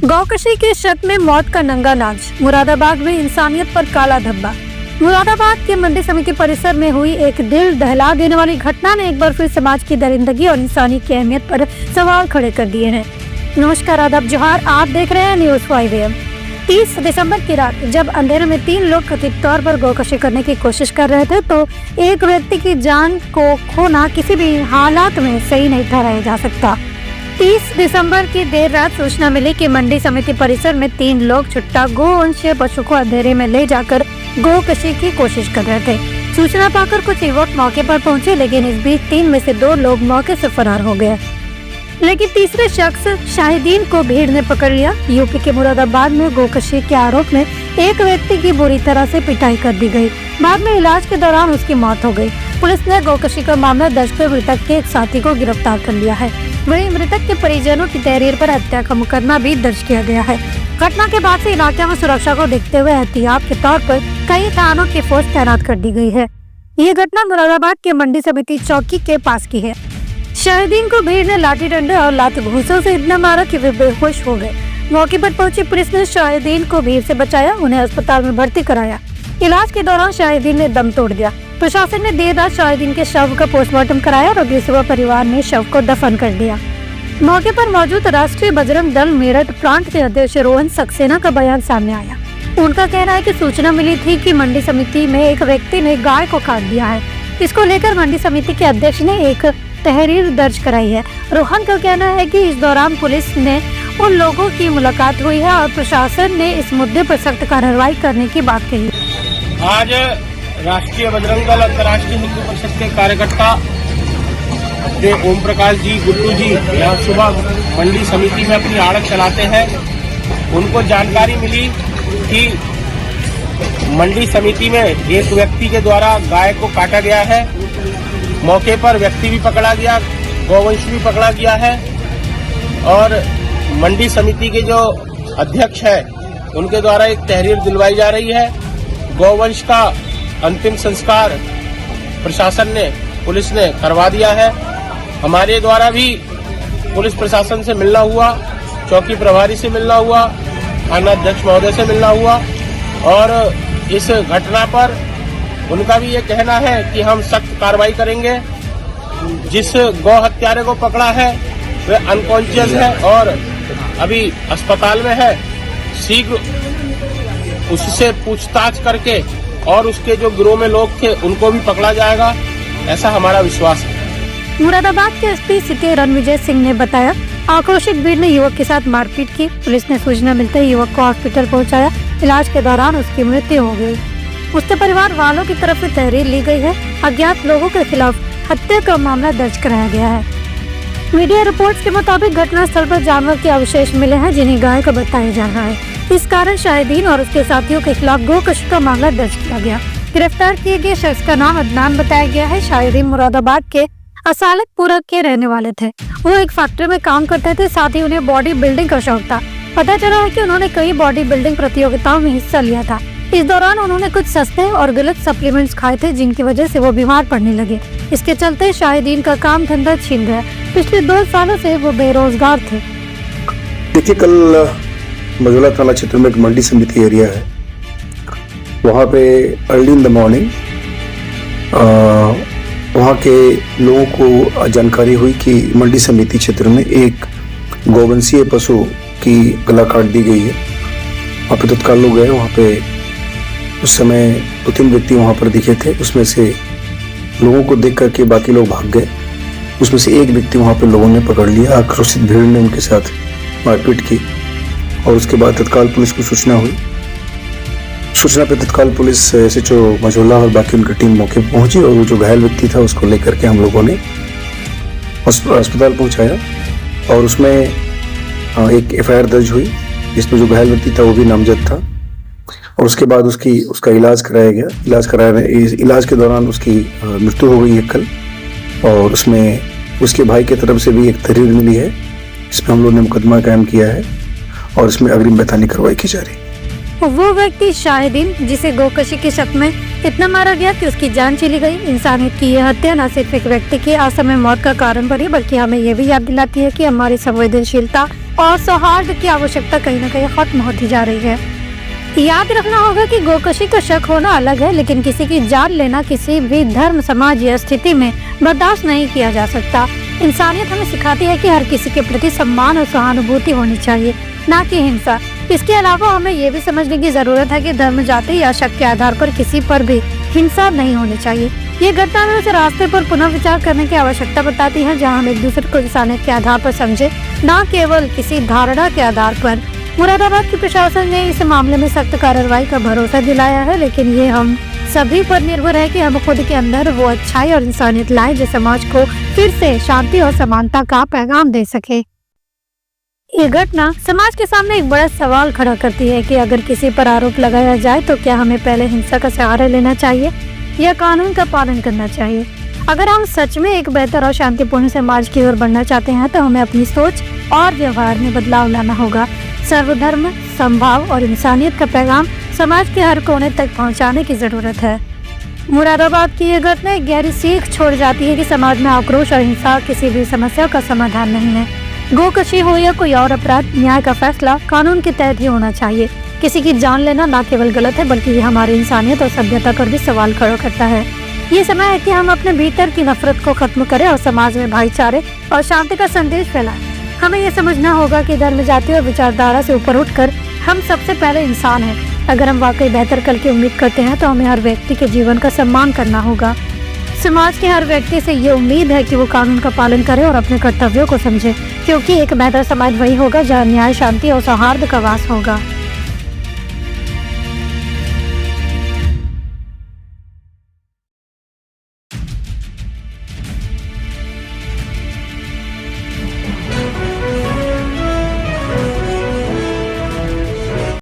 गौकशी के शक में मौत का नंगा नाच। मुरादाबाद में इंसानियत पर काला धब्बा। मुरादाबाद के मंडी समिति परिसर में हुई एक दिल दहला देने वाली घटना ने एक बार फिर समाज की दरिंदगी और इंसानी की अहमियत पर सवाल खड़े कर दिए हैं। नमस्कार, आदाब, जोहार। आप देख रहे हैं न्यूज़ 5 AM। 30 दिसंबर की रात जब अंधेरे में 3 लोग कथित तौर पर गौकशी करने की कोशिश कर रहे थे तो एक व्यक्ति की जान को खोना किसी भी हालात में सही नहीं ठहराया जा सकता। 30 दिसंबर की देर रात सूचना मिली कि मंडी समिति परिसर में 3 लोग छुट्टा गोवंशीय पशु को अंधेरे में ले जाकर गौकशी की कोशिश कर रहे थे। सूचना पाकर कुछ युवक मौके पर पहुंचे, लेकिन इस बीच 3 में से 2 लोग मौके से फरार हो गए। लेकिन तीसरे शख्स शाहिदीन को भीड़ ने पकड़ लिया। यूपी के मुरादाबाद में गौकशी के आरोप में एक व्यक्ति की बुरी तरह से पिटाई कर दी गई। बाद में इलाज के दौरान उसकी मौत हो गई। पुलिस ने गौकशी का मामला दर्ज कर मृतक के एक साथी को गिरफ्तार कर लिया है। वहीं मृतक के परिजनों की तहरीर पर हत्या का मुकदमा भी दर्ज किया गया है। घटना के बाद से इलाके में सुरक्षा को देखते हुए एहतियात के तौर पर कई थानों की फोर्स तैनात कर दी गई है। ये घटना मुरादाबाद के मंडी समिति चौकी के पास की है। शाहिदीन को भीड़ ने लाठी डंडे और लात घूंसों से इतना मारा कि वे बेहोश हो गए। मौके पर पहुंची पुलिस ने शाहिदीन को भीड़ से बचाया, उन्हें अस्पताल में भर्ती कराया। इलाज के दौरान शाहिदीन ने दम तोड़ दिया। प्रशासन ने देर रात शाहिदीन के शव का पोस्टमार्टम कराया और अगली सुबह परिवार ने शव को दफन कर दिया। मौके पर मौजूद राष्ट्रीय बजरंग दल मेरठ प्रांत के अध्यक्ष रोहन सक्सेना का बयान सामने आया। उनका कहना है कि सूचना मिली थी कि मंडी समिति में एक व्यक्ति ने गाय को काट दिया है। इसको लेकर मंडी समिति के अध्यक्ष ने एक तहरीर दर्ज कराई है। रोहन का कहना है कि इस दौरान पुलिस ने उन लोगों की मुलाकात हुई है और प्रशासन ने इस मुद्दे पर सख्त कार्रवाई करने की बात कही। आज राष्ट्रीय बजरंग दल अंतर्राष्ट्रीय हिंदू परिषद के कार्यकर्ता ओम प्रकाश जी, गुड्डू जी यहाँ सुबह मंडी समिति में अपनी आड़त चलाते हैं। उनको जानकारी मिली कि मंडी समिति में एक व्यक्ति के द्वारा गाय को काटा गया है। मौके पर व्यक्ति भी पकड़ा गया, गौवंश भी पकड़ा गया है और मंडी समिति के जो अध्यक्ष है उनके द्वारा एक तहरीर दिलवाई जा रही है। गौवंश का अंतिम संस्कार प्रशासन ने, पुलिस ने करवा दिया है। हमारे द्वारा भी पुलिस प्रशासन से मिलना हुआ, चौकी प्रभारी से मिलना हुआ, थाना अध्यक्ष महोदय से मिलना हुआ और इस घटना पर उनका भी ये कहना है कि हम सख्त कार्रवाई करेंगे। जिस गौ हत्यारे को पकड़ा है वह अनकॉन्शियस है और अभी अस्पताल में है। शीघ्र उससे पूछताछ करके और उसके जो गिरोह में लोग थे उनको भी पकड़ा जाएगा, ऐसा हमारा विश्वास है। मुरादाबाद के एसपी सिटी रणविजय सिंह ने बताया, आक्रोशित भीड़ ने युवक के साथ मारपीट की। पुलिस ने सूचना मिलते ही युवक को हॉस्पिटल पहुंचाया। इलाज के दौरान उसकी मृत्यु हो गई। उसके परिवार वालों की तरफ से तहरीर ली गई है। अज्ञात लोगों के खिलाफ हत्या का मामला दर्ज कराया गया है। मीडिया रिपोर्ट्स के मुताबिक घटनास्थल पर जानवर के अवशेष मिले हैं, जिन्हें गाय का बताया जा रहा है। इस कारण शाहिदीन और उसके साथियों के खिलाफ गौकशी का मामला दर्ज किया गया। गिरफ्तार किए गए शख्स का नाम अदनान बताया गया है। शाहिदीन मुरादाबाद के असालतपुरा के रहने वाले थे। वो एक फैक्ट्री में काम करते थे, साथ ही उन्हें बॉडी बिल्डिंग का शौक था। पता चला है कि उन्होंने कई बॉडी बिल्डिंग प्रतियोगिताओं में हिस्सा लिया था। इस दौरान उन्होंने कुछ सस्ते और गलत सप्लीमेंट्स खाए थे, जिनकी वजह से वो बीमार पड़ने लगे। इसके चलते शाहिदीन का काम धंधा छिन गया। पिछले 2 सालों से वो बेरोजगार थे। देखिए, कल मझौला थाना क्षेत्र में एक मंडी समिति एरिया है, वहाँ पे अर्ली इन द मॉर्निंग वहाँ के लोगों को जानकारी हुई कि मंडी समिति क्षेत्र में एक गौवंशीय पशु की गला काट दी गई है। वहाँ पे तत्काल लोग गए। वहाँ पे उस समय 2-3 व्यक्ति वहाँ पर दिखे थे। उसमें से लोगों को देख करके बाकी लोग भाग गए। उसमें से एक व्यक्ति वहाँ पे लोगों ने पकड़ लिया। आक्रोशित भीड़ ने उनके साथ मारपीट की और उसके बाद तत्काल पुलिस को सूचना हुई। सूचना पे तत्काल पुलिस SHO मझौला और बाकी उनकी टीम मौके पर पहुंची और वो जो घायल व्यक्ति था उसको लेकर के हम लोगों ने अस्पताल पहुंचाया और उसमें एक FIR दर्ज हुई, जिसमें जो घायल व्यक्ति था वो भी नामजद था और उसके बाद उसका इलाज कराया गया। इलाज के दौरान उसकी मृत्यु हो गई है कल। और उसमें उसके भाई की तरफ से भी एक तहरीर मिली है, इसमें हम लोगों ने मुकदमा कायम किया है और इसमें अग्रिम वैधानिक कार्रवाई की जा रही है। वो व्यक्ति शाहिदीन, जिसे गोकशी के शक में इतना मारा गया कि उसकी जान चली गई। इंसानियत की यह हत्या न सिर्फ एक व्यक्ति की असमय मौत का कारण बनी, बल्कि हमें ये भी याद दिलाती है कि हमारी संवेदनशीलता और सौहार्द की आवश्यकता कहीं न कहीं खत्म होती जा रही है। याद रखना होगा कि गोकशी का शक होना अलग है, लेकिन किसी की जान लेना किसी भी धर्म, समाज या स्थिति में बर्दाश्त नहीं किया जा सकता। इंसानियत हमें सिखाती है कि हर किसी के प्रति सम्मान और सहानुभूति होनी चाहिए, न कि हिंसा। इसके अलावा हमें ये भी समझने की जरूरत है कि धर्म, जाति या शक के आधार पर किसी पर भी हिंसा नहीं होनी चाहिए। ये घटना हमें उस रास्ते पर पुनः विचार करने की आवश्यकता बताती है जहाँ हम एक दूसरे को इंसानियत के आधार पर समझे, न केवल किसी धारणा के आधार पर। मुरादाबाद की प्रशासन ने इस मामले में सख्त कार्रवाई का भरोसा दिलाया है, लेकिन ये हम सभी पर निर्भर है कि हम खुद के अंदर वो अच्छाई और इंसानियत लाएं जो समाज को फिर से शांति और समानता का पैगाम दे सके। ये घटना समाज के सामने एक बड़ा सवाल खड़ा करती है कि अगर किसी पर आरोप लगाया जाए तो क्या हमें पहले हिंसा का सहारा लेना चाहिए या कानून का पालन करना चाहिए। अगर हम सच में एक बेहतर और शांतिपूर्ण समाज की ओर बढ़ना चाहते हैं तो हमें अपनी सोच और व्यवहार में बदलाव लाना होगा। सर्वधर्म, समभाव और इंसानियत का पैगाम समाज के हर कोने तक पहुंचाने की जरूरत है। मुरादाबाद की यह घटना एक गहरी सीख छोड़ जाती है कि समाज में आक्रोश और हिंसा किसी भी समस्या का समाधान नहीं है। गोकशी हो या कोई और अपराध, न्याय का फैसला कानून के तहत ही होना चाहिए। किसी की जान लेना न केवल गलत है, बल्कि ये हमारी इंसानियत और सभ्यता पर भी सवाल खड़ा करता है। ये समय है कि हम अपने भीतर की नफरत को खत्म करें और समाज में भाईचारे और शांति का संदेश फैलाएं। हमें ये समझना होगा कि धर्म, जाति और विचारधारा से ऊपर उठकर हम सबसे पहले इंसान हैं। अगर हम वाकई बेहतर कल की उम्मीद करते हैं तो हमें हर व्यक्ति के जीवन का सम्मान करना होगा। समाज के हर व्यक्ति से ये उम्मीद है कि वो कानून का पालन करे और अपने कर्तव्यों को समझे, क्योंकि एक बेहतर समाज वही होगा जहाँ न्याय, शांति और सौहार्द का वास होगा।